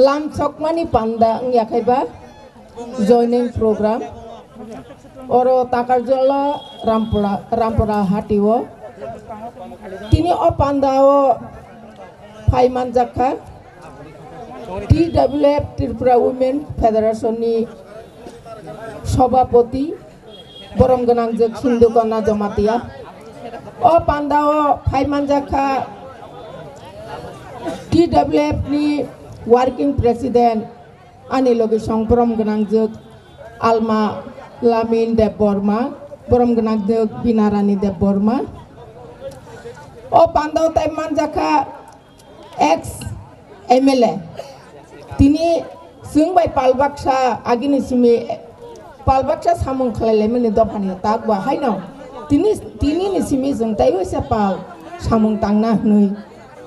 lam chokmani panda yakaiba joining program oro takarjola rampura hatiwo tini o pandao phaiman jakha TWF Tripura Women Federation ni সভাপতি বরম গনাংজক হিন্দু কন্যা জমাতিয়া ও পান্দাও ফাইমান জাখা TWF ni working president ani logi song borom ganangsuk Alma Lamin Deb Borma borom ganangsuk Binarani Deb Borma o pandao taiman jakha ex MLA tini sungbai palbaksa agini simi palbaksa samung khalai mene dofani takwa haino tini ni simi jung tai hoise pal samung tangna hnui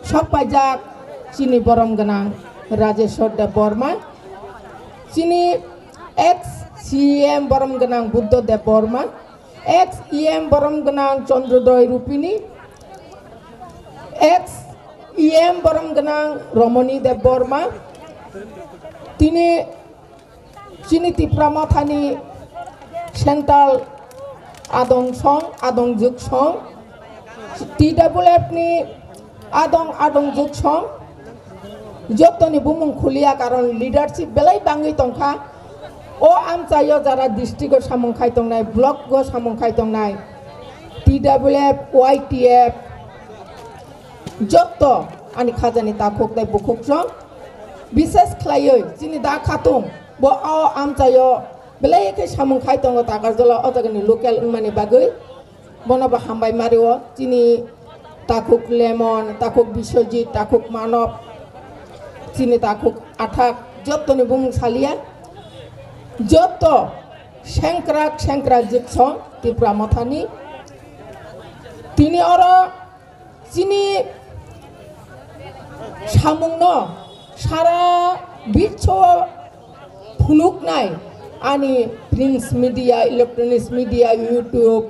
sok pajak chini borom ganang Rajeshwar Deb Borma chini ex CM borom ganang Buddha Deb Borma ex EM borom ganang Chandrodoy Rupini ex EM borom ganang Romani Deb Borma tini chini Tripura Mathani Central Adong Song Adong Juk Song TWF ni Adong Juk Song jotoni bumung khulia karon leadership belai bangi tongkha o amchayo jara district o samung khai tongnai block go samung khai tongnai TWF YTF joto ani khajani ta khokdai bukhokjong বিশেষ খাইয়ে চিনি দা খাতুম ব আ আমচায় বেলাই কে সামুং খাইতঙ্গ তাকার জলা অজাগনি local মানে বাগৈ বনবা হামবাই Mario চিনি তাকুক lemon তাকুক Biswajit তাকুক মানব চিনি তাকুক আঠাক যতনি বুং সালিয়া যত সেংক্রা জিতছ ত্রিপুরা মথানি তিনি অর চিনি সামুং ন সারা বিশ্ব ফুনুক নাই আনি Prince media electronics media YouTube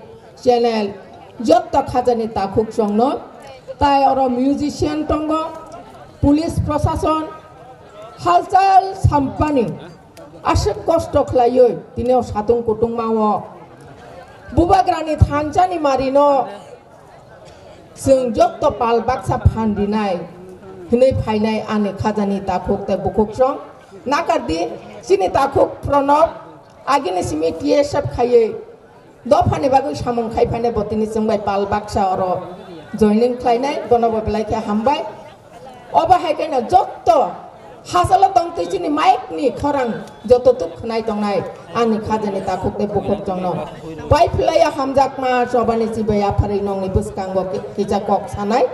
channel যত খাজানি তাকুক সংন তাই আর মিউজিশিয়ান টঙ্গ পুলিশ প্রশাসন হালচাল সাম্পানি আসে কষ্ট খাইয়ে তিনিও সাতুং কুটুং মাও বুবাগ্রানি থানচানি মারিন जों যত পাল Baksa ফান্দিনাই hini phainai ani khajani takhuk te bukhukjong nakardi chini takhuk Pranab agini simi TSF khaiye dofani bagui samung khai phainai botini jongbai pal baksa oro joining khlainai bonobo belai khe hambai oba haikaina jotto hasalo tongti chini mic ni khorang joto tuk khnai tongnai ani khajani takhuk te bukhukjong no pai philaya hamjak ma sobani sibaya phari nongni buskangbo kija kok sanai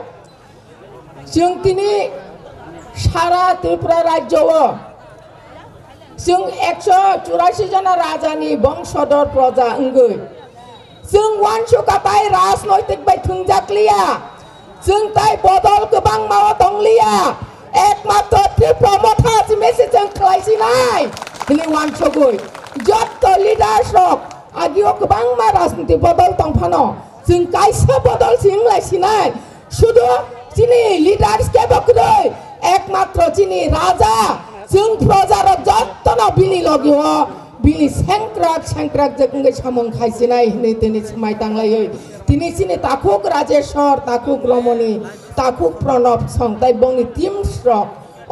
जों तिनी सारा त्रिपुरा राज्य जों 184 जना राजानि बंशधर प्रजा अंगै जों वानसुकाताय राजनैतिक बाय थुंजाकलिया जों ताय बदल गोबां मावा दंलिया एकमात्र त्रिपुरा मथा जिमेसे जों खलायसिनाय हिनि वानसुगै जत लिडारसक आगियो गोबां मा राजनीति बदल दंफानो जों कायसा बदल सिंलायसिनाय शुधु চিনি লিডার্স কে বকদই একমাত্র চিনি রাজা जों প্রজার যত্ন বিনি লগিও বিনি সেংক্রাক জঙ্গে সামং খাইছিনাই হিনি তিনি সমাই তাংলাই তিনি চিনি তাকুক রাজেশ্বর তাকুক রমণী তাকুক প্রণব সংতাই বংনি টিমস্র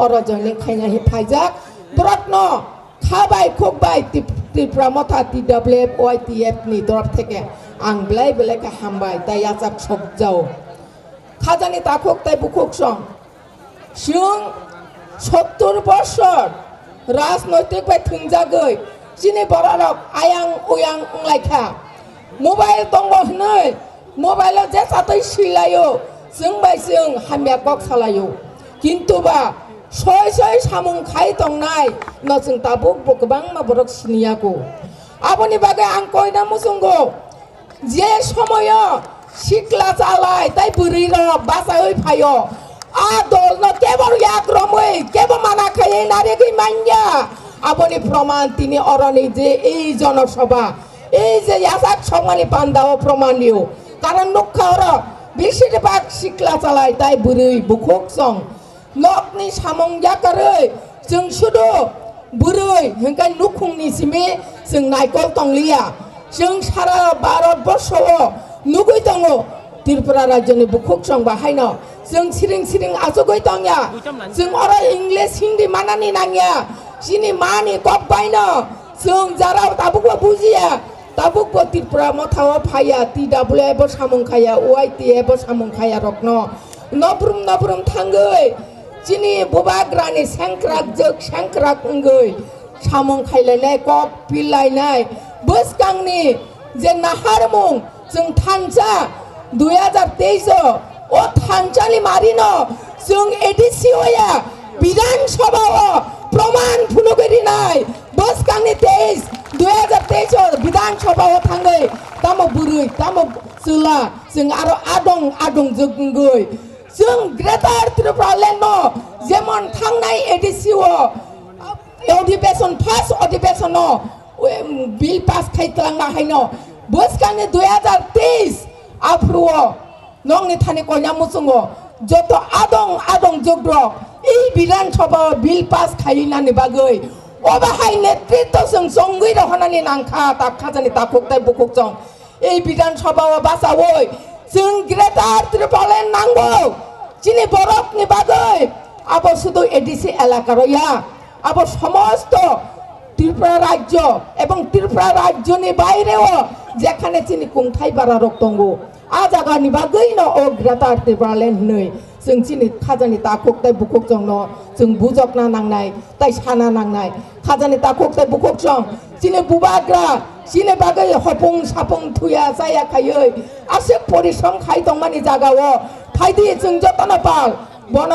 অরজনে খাইনা হি ফাইজাক প্রত্ন খাবাই খোকবাই ত্রিপুরা মথা TWF YTF নি তরফ থেকে আং বেলাই হামবাই তাই আজাক সবজাও খাজানি তাকুক তাই বুকুক সং সিং 70 বছর রাজনৈতিক বাই থুংজাগৈ চিনি বড়রক আয়াং উয়াং লাইখা মোবাইল দंग হनै মোবাইল যে সাতৈ সিলাयो जों बाय जों हामिया गक सालायो किन्तु बा सय सामुं खाय दंनाय न जों ताबुक गोबां माबरक सिनियागौ आबनि बागै आं कयना मुसुंगौ जे समय शिकला चालाय ताई बुरै र बासाय फायो आ दल न केबर याक रमै केब माना खाय नारेगै मान्या आबनि प्रमाण तिनि अरनि जे এই জনসভা এই যে यासाक समानि पान्दाव प्रमाणियो कारण नखर बेसिरभाग शिकला चालाय ताई बुरै बुखक सं nokni samong yakare जों sudo burai hengkai nukhungni simi जों naikol tonglia जों sara Bharat borsho nugui tongo Tripura rajyoni bukhuk song bahaino जों siring siring asogoi tongya जों ora English Hindi manani nangya sini mani kok baino जों jara tabukwa bujia tabukwa Tripura mothawa phaya TWF samung khaya OITF samung khaya rokno nobrum thangoi sini bubagrani sengkrak jok sengkrak ngoi samung khailainai kok pilainai boskangni je naharmung जों thansa 2023 ও থানচালি Marino जों এডিসিওয়া বিধানসভা প্রমাণ ফুলগরি নাই বসকাংনি 2023 বিধানসভা থাঙ্গৈ তামো বুরুই তামো সুলা जों আরো আদং জগঙ্গৈ जों greater Tripura land যেমন থাংনাই এডিসিও অধিবেশন ফার্স্ট অধিবেশন বিল পাস খাইতলাংনা হাইনো বসকাংনি 2023 আফ্রুও nongni thani konya musungo joto adong jogro ei biধানসভা bill pass khaina ni bagoi oba hai netritto sung songui ro hanani nangkha ta khajani ta khoktai bukuk jong ei biধানসভা basawoi जों greater Tripura nangbo chini borok ni bagoi abo শুধু ADC এলাকার ইয়া abo সমস্ত ত্রিপুরা রাজ্য এবং ত্রিপুরা রাজ্যনি বাইরেও যেখানে চিনি কুংথাই বারা রক্তঙ্গো আজাগানি বাগৈনো ও গ্রেটার ত্রিপুরা ল্যান্ড नै जों চিনি খাজানি তাকোকতাই বুককজংনো जों বুজকনা নাংনাই তাই সানা নাংনাই খাজানি তাকোকতাই বুককজং চিনি বুবাগ্রা চিনি বাগৈ হপং সাপং থুয়া জায়া খাयै আসে পরিশ্রম খাই দংমানি জাগাও ফাইদি जों যতনা পাল বন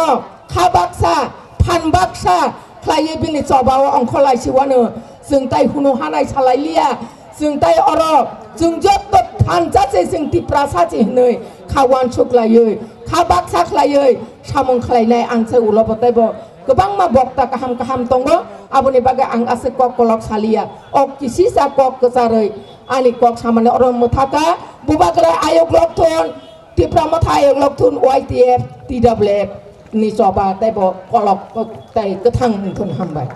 খাবাকসা ফানবাকসা ख्लायै बिनि चबाव अंखलायसिवानो जों ताइ हुनु हानाय सालायलिया जों ताइ अरब जों जत थानजासे जों तिप्रा साचे हनै खावान सुख्लायै खाबाक साख्लायै सामं खालायनाय आंसे उलबतायबो गोबां मा बक्ता गाहाम दङ आबनि बागै आं आसे कक कलक सालिया अक किसिसा कक गजारै आनि कक सामाने अरम मथाका बुबाग्रा आयोग लक्थन तिप्रा मथा आयोग लक्थन OITF TWF ni coba tebo kolok tai ketang pun hambai